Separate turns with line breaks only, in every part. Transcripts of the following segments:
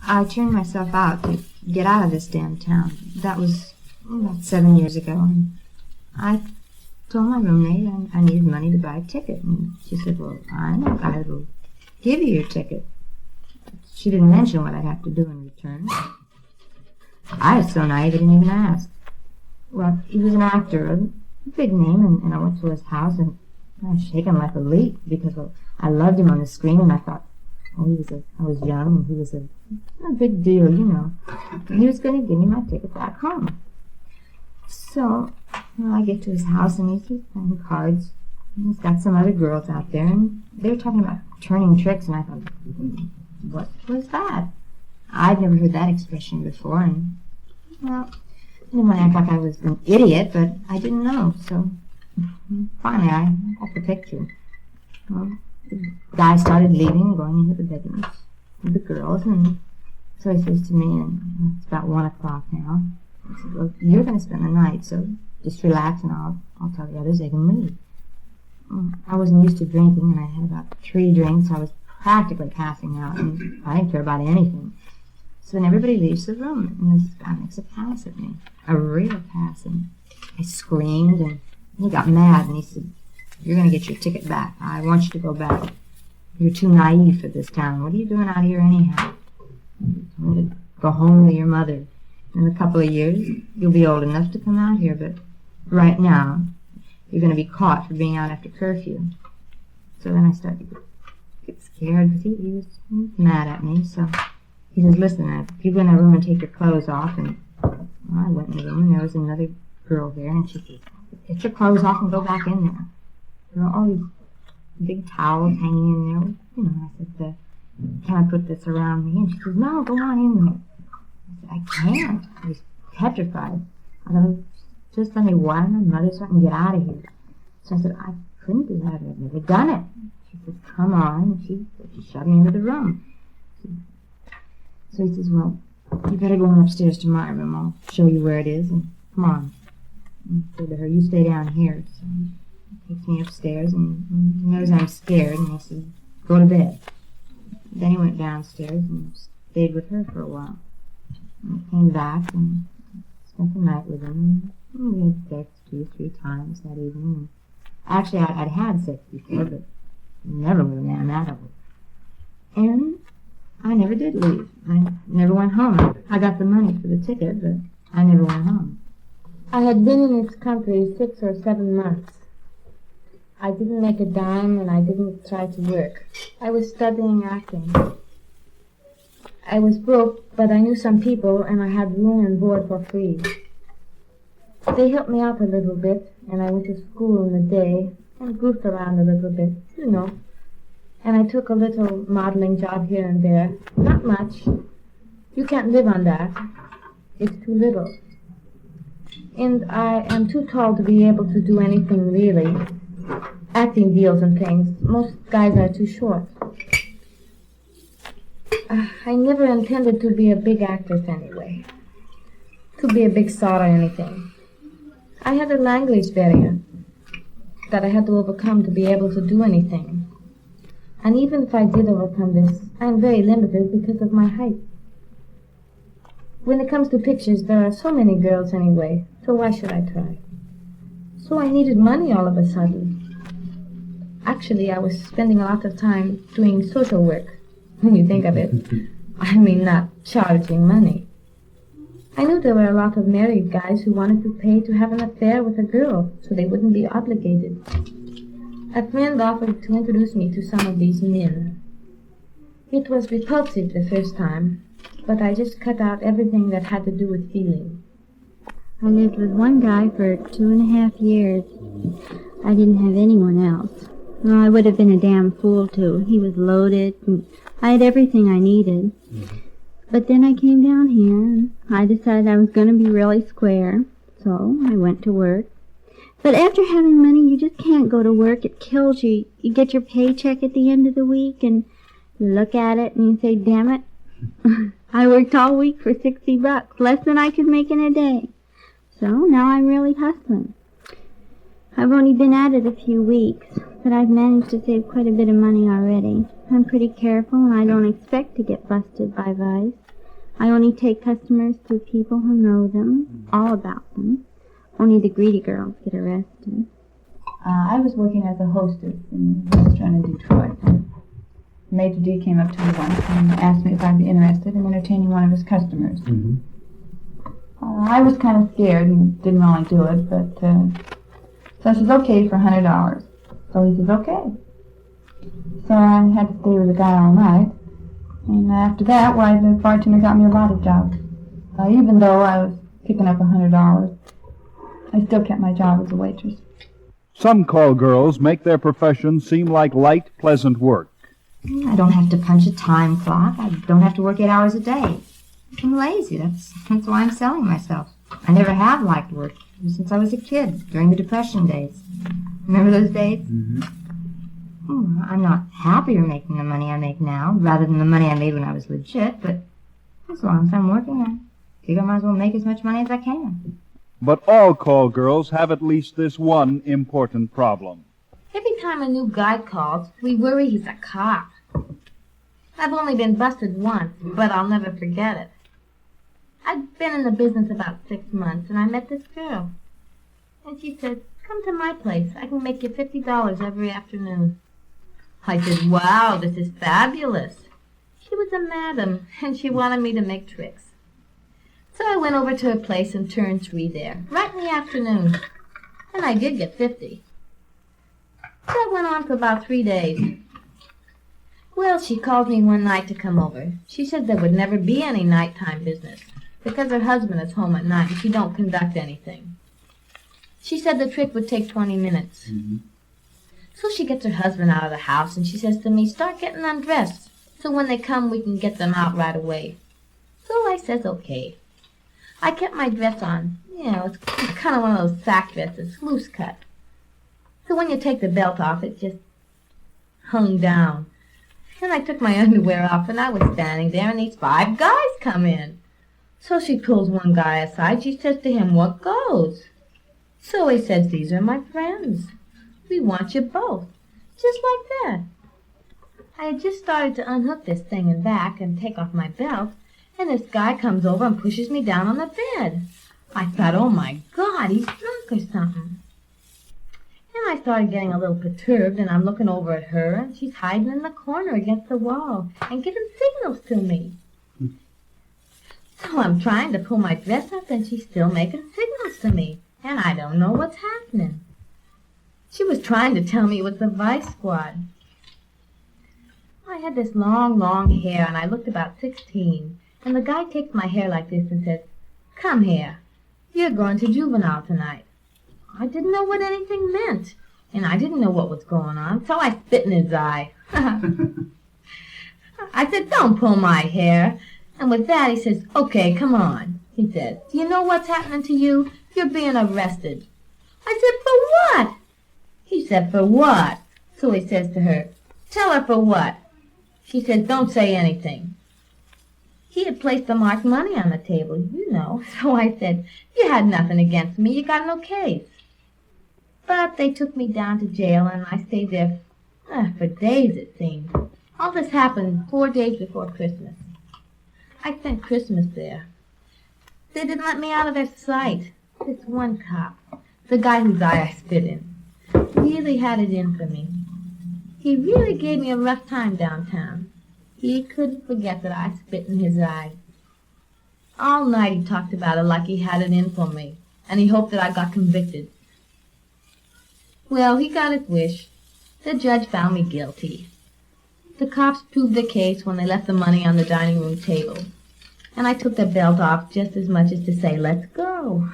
I turned myself out to get out of this damn town. That was about 7 years ago, and I told my roommate I needed money to buy a ticket, and she said, well, I know I will give you your ticket. She didn't mention what I'd have to do in return. I was so naive I didn't even ask. Well, he was an actor, a big name, and I went to his house, and I was shaking like a leaf because I loved him on the screen, and I thought, oh, I was young, and he was a big deal, you know. And he was going to give me my ticket back home. So, I get to his house, and he's playing cards. And he's got some other girls out there, and they were talking about turning tricks, and I thought, what was that? I'd never heard that expression before, and, well, I didn't want to act like I was an idiot, but I didn't know, so finally I got the picture. Well, the guy started leaving and going into the bedrooms with the girls, and so he says to me, and it's about 1 o'clock now, he said, well, you're going to spend the night, so just relax and I'll tell the others they can leave. I wasn't used to drinking, and I had about 3 drinks. I was practically passing out, and I didn't care about anything. So then everybody leaves the room, and this guy makes a pass at me, a real pass, and I screamed, and he got mad, and he said, you're going to get your ticket back. I want you to go back. You're too naive for this town. What are you doing out here anyhow? You told me to go home to your mother. In a couple of years, you'll be old enough to come out here, but right now, you're going to be caught for being out after curfew. So then I started to get scared because he was mad at me. So he says, listen, you go in that room and take your clothes off. And well, I went in the room, and there was another girl there, and she says, get your clothes off and go back in there. There were all these big towels hanging in there. You know, I said, can I put this around me? And she says, no, go on in there. I can't. I was petrified. I thought, just let me wire my mother so I can get out of here. So I said, I couldn't do that. I've never done it. She said, come on. And she shoved me into the room. So he says, well, you better go on upstairs to my room. I'll show you where it is. And come on. And I said to her, you stay down here. So he takes me upstairs, and he knows I'm scared. And I said, go to bed. Then he went downstairs and stayed with her for a while. I came back and spent the night with him. And we had sex 2 or 3 times that evening. Actually, I'd had sex before, but never with a man that old. And I never did leave. I never went home. I got the money for the ticket, but I never went home. I had been in this country 6 or 7 months. I didn't make a dime, and I didn't try to work. I was studying acting. I was broke, but I knew some people, and I had room and board for free. They helped me out a little bit, and I went to school in the day and goofed around a little bit, you know. And I took a little modeling job here and there. Not much. You can't live on that. It's too little. And I am too tall to be able to do anything really. Acting deals and things. Most guys are too short. I never intended to be a big actress anyway. To be a big star or anything. I had a language barrier that I had to overcome to be able to do anything. And even if I did overcome this, I am very limited because of my height. When it comes to pictures, there are so many girls anyway, so why should I try? So I needed money all of a sudden. Actually, I was spending a lot of time doing social work. When you think of it, I mean not charging money. I knew there were a lot of married guys who wanted to pay to have an affair with a girl so they wouldn't be obligated. A friend offered to introduce me to some of these men. It was repulsive the first time, but I just cut out everything that had to do with feeling.
I lived with one guy for 2.5 years. I didn't have anyone else. Well, I would have been a damn fool to. He was loaded, and I had everything I needed. Mm-hmm. But then I came down here, and I decided I was going to be really square, so I went to work. But after having money, you just can't go to work. It kills you. You get your paycheck at the end of the week, and you look at it, and you say, damn it, I worked all week for $60, less than I could make in a day. So now I'm really hustling. I've only been at it a few weeks, but I've managed to save quite a bit of money already. I'm pretty careful, and I don't expect to get busted by vice. I only take customers through people who know them, all about them. Only the greedy girls get arrested.
I was working as a hostess in a restaurant in Detroit. Major D came up to me once and asked me if I'd be interested in entertaining one of his customers.
Mm-hmm.
I was kind of scared and didn't want to do it, but so I says, okay, for $100. So he says, okay. So I had to stay with the guy all night. And after that, why, the bartender got me a lot of jobs. Even though I was picking up $100, I still kept my job as a waitress.
Some call girls make their profession seem like light, pleasant work.
I don't have to punch a time clock. I don't have to work 8 hours a day. I'm lazy. That's why I'm selling myself. I never have liked work since I was a kid, during the Depression days. Remember those days?
Mm-hmm.
I'm not happier making the money I make now, rather than the money I made when I was legit, but as long as I'm working, I figure I might as well make as much money as I can.
But all call girls have at least this one important problem.
Every time a new guy calls, we worry he's a cop. I've only been busted once, but I'll never forget it. I'd been in the business about 6 months, and I met this girl. And she said, come to my place. I can make you $50 every afternoon. I said, wow, this is fabulous. She was a madam, and she wanted me to make tricks. So I went over to her place and turned 3 there, right in the afternoon. And I did get 50. That went on for about 3 days. Well, she called me one night to come over. She said there would never be any nighttime business, because her husband is home at night and she don't conduct anything. She said the trick would take 20 minutes.
Mm-hmm.
So she gets her husband out of the house and she says to me, start getting undressed, so when they come we can get them out right away. So I says, okay. I kept my dress on. You know, it's kind of one of those sack dresses, loose cut. So when you take the belt off, it just hung down. And I took my underwear off, and I was standing there, and these 5 guys come in. So she pulls one guy aside. She says to him, what goes? So he says, these are my friends. We want you both. Just like that. I had just started to unhook this thing and back and take off my belt, and this guy comes over and pushes me down on the bed. I thought, oh my God, he's drunk or something. And I started getting a little perturbed, and I'm looking over at her, and she's hiding in the corner against the wall and giving signals to me. So I'm trying to pull my dress up, and she's still making signals to me, and I don't know what's happening. She was trying to tell me it was the Vice Squad. I had this long, long hair, and I looked about 16, and the guy takes my hair like this and says, come here, you're going to juvenile tonight. I didn't know what anything meant, and I didn't know what was going on, so I spit in his eye. I said, don't pull my hair. And with that, he says, okay, come on. He says, do you know what's happening to you? You're being arrested. I said, for what? He said, for what? So he says to her, tell her for what? She says, don't say anything. He had placed the marked money on the table, you know. So I said, you had nothing against me. You got no case. But they took me down to jail, and I stayed there for days, it seemed. All this happened 4 days before Christmas. I spent Christmas there. They didn't let me out of their sight. This one cop, the guy whose eye I spit in, really had it in for me. He really gave me a rough time downtown. He couldn't forget that I spit in his eye. All night he talked about it like he had it in for me, and he hoped that I got convicted. Well, he got his wish. The judge found me guilty. The cops proved their case when they left the money on the dining room table. And I took the belt off just as much as to say, let's go.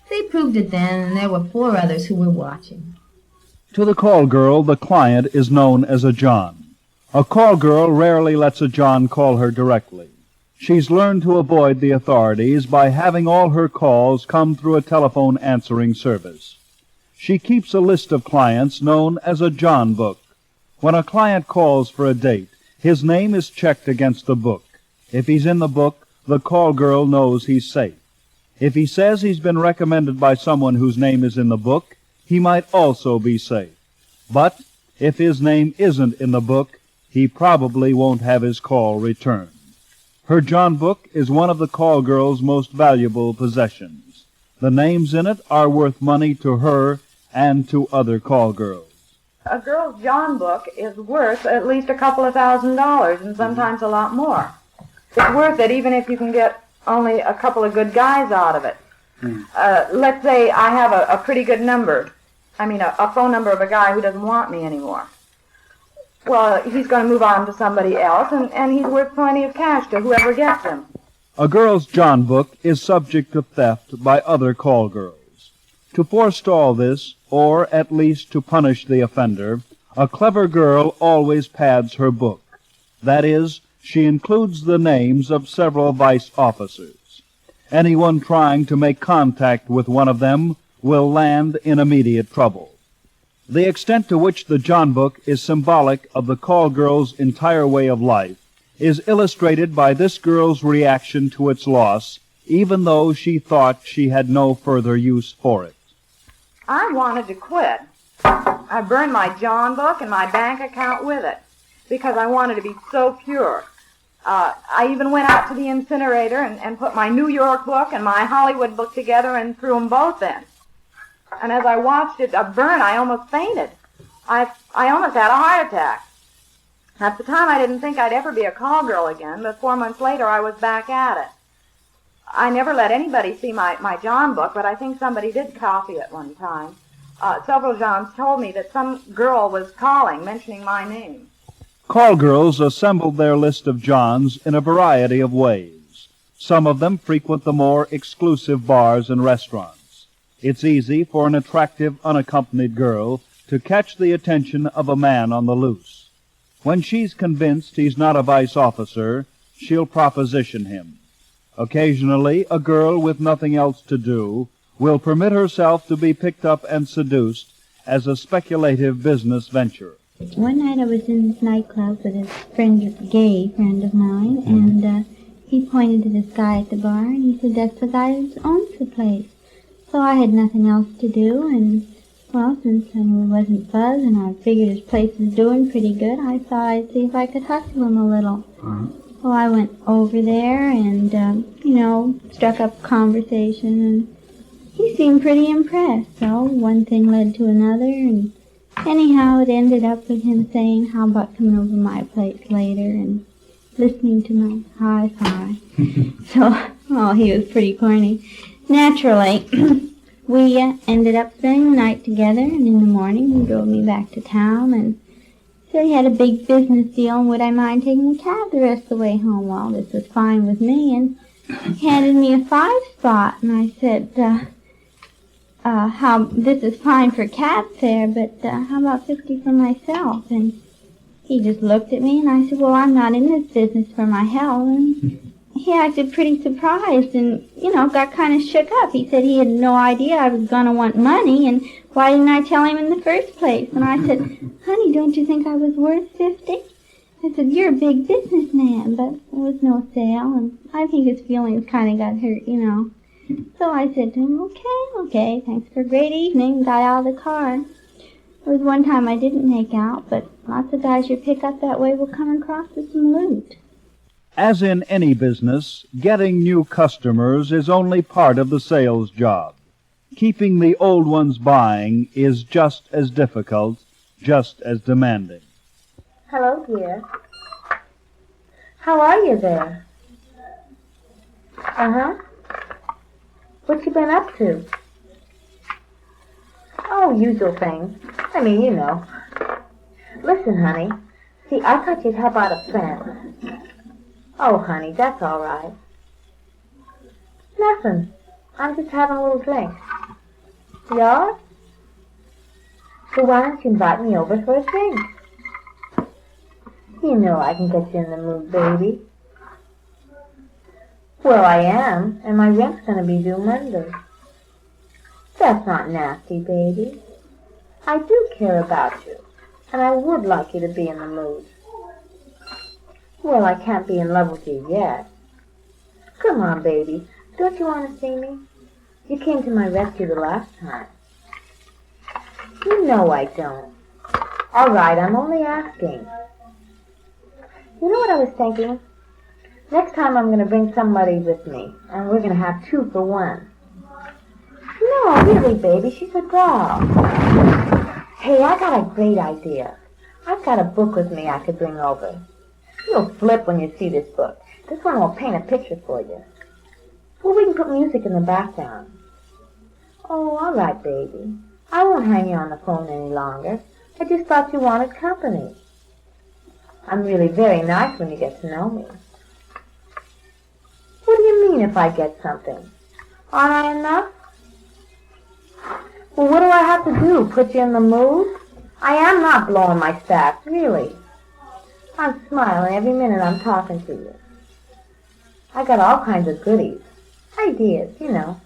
They proved it then, and there were 4 others who were watching.
To the call girl, the client is known as a John. A call girl rarely lets a John call her directly. She's learned to avoid the authorities by having all her calls come through a telephone answering service. She keeps a list of clients known as a John book. When a client calls for a date, his name is checked against the book. If he's in the book, the call girl knows he's safe. If he says he's been recommended by someone whose name is in the book, he might also be safe. But if his name isn't in the book, he probably won't have his call returned. Her John book is one of the call girl's most valuable possessions. The names in it are worth money to her and to other call girls.
A girl's John book is worth at least a couple of $1,000s, and sometimes a lot more. It's worth it even if you can get only a couple of good guys out of it. Let's say I have a pretty good number. I mean, a phone number of a guy who doesn't want me anymore. Well, he's going to move on to somebody else, and he's worth plenty of cash to whoever gets him.
A girl's John book is subject to theft by other call girls. To forestall this, or at least to punish the offender, a clever girl always pads her book. That is, she includes the names of several vice officers. Anyone trying to make contact with one of them will land in immediate trouble. The extent to which the John book is symbolic of the call girl's entire way of life is illustrated by this girl's reaction to its loss, even though she thought she had no further use for it.
I wanted to quit. I burned my John book and my bank account with it because I wanted to be so pure. I even went out to the incinerator and put my New York book and my Hollywood book together and threw them both in. And as I watched it burn, I almost fainted. I almost had a heart attack. At the time, I didn't think I'd ever be a call girl again, but 4 months later, I was back at it. I never let anybody see my John book, but I think somebody did copy it one time. Several Johns told me that some girl was calling, mentioning my name.
Call girls assembled their list of Johns in a variety of ways. Some of them frequent the more exclusive bars and restaurants. It's easy for an attractive, unaccompanied girl to catch the attention of a man on the loose. When she's convinced he's not a vice officer, she'll proposition him. Occasionally, a girl with nothing else to do will permit herself to be picked up and seduced as a speculative business venture.
One night I was in this nightclub with a gay friend of mine, and he pointed to this guy at the bar, and he said, "That's the guy who owns the place." So I had nothing else to do, and, well, since I knew it wasn't Buzz, and I figured his place was doing pretty good, I thought I'd see if I could hustle him a little. Well, I went over there and, struck up conversation, and he seemed pretty impressed. So one thing led to another, and anyhow it ended up with him saying, "How about coming over my place later and listening to my hi-fi?" So, he was pretty corny. Naturally, we ended up spending the night together, and in the morning he drove me back to town and said he had a big business deal and would I mind taking a cab the rest of the way home. Well, this was fine with me, and he handed me a 5-spot, and I said, this is fine for cab fare, but how about 50 for myself? And he just looked at me, and I said, "Well, I'm not in this business for my health." And he acted pretty surprised and, got kind of shook up. He said he had no idea I was going to want money, and why didn't I tell him in the first place? And I said, "Honey, don't you think I was worth 50? I said, "You're a big businessman," but there was no sale, and I think his feelings kind of got hurt, So I said to him, okay, thanks for a great evening, got out of the car. There was one time I didn't make out, but lots of guys you pick up that way will come across with some loot.
As in any business, getting new customers is only part of the sales job. Keeping the old ones buying is just as difficult, just as demanding.
Hello, dear. How are you there? Uh-huh. What you been up to? Oh, usual things. I mean, Listen, honey. See, I thought you'd help out a friend. Oh, honey, that's all right. Nothing. I'm just having a little drink. Yours? So why don't you invite me over for a drink? You know I can get you in the mood, baby. Well, I am, and my rent's going to be due Monday. That's not nasty, baby. I do care about you, and I would like you to be in the mood. Well, I can't be in love with you yet. Come on, baby. Don't you want to see me? You came to my rescue the last time. You know I don't. All right, I'm only asking. You know what I was thinking? Next time I'm going to bring somebody with me, and we're going to have 2 for 1. No, really, baby, she's a girl. Hey, I got a great idea. I've got a book with me I could bring over. You'll flip when you see this book. This one will paint a picture for you. Well, we can put music in the background. Oh, all right, baby. I won't hang you on the phone any longer. I just thought you wanted company. I'm really very nice when you get to know me. What do you mean if I get something? Aren't I enough? Well, what do I have to do? Put you in the mood? I am not blowing my stack, really. I'm smiling every minute I'm talking to you. I got all kinds of goodies. Ideas, you know.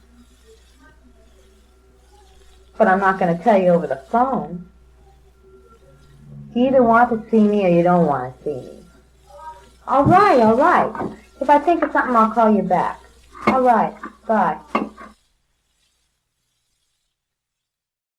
But I'm not going to tell you over the phone. You either want to see me or you don't want to see me. All right, all right. If I think of something, I'll call you back. All right, bye.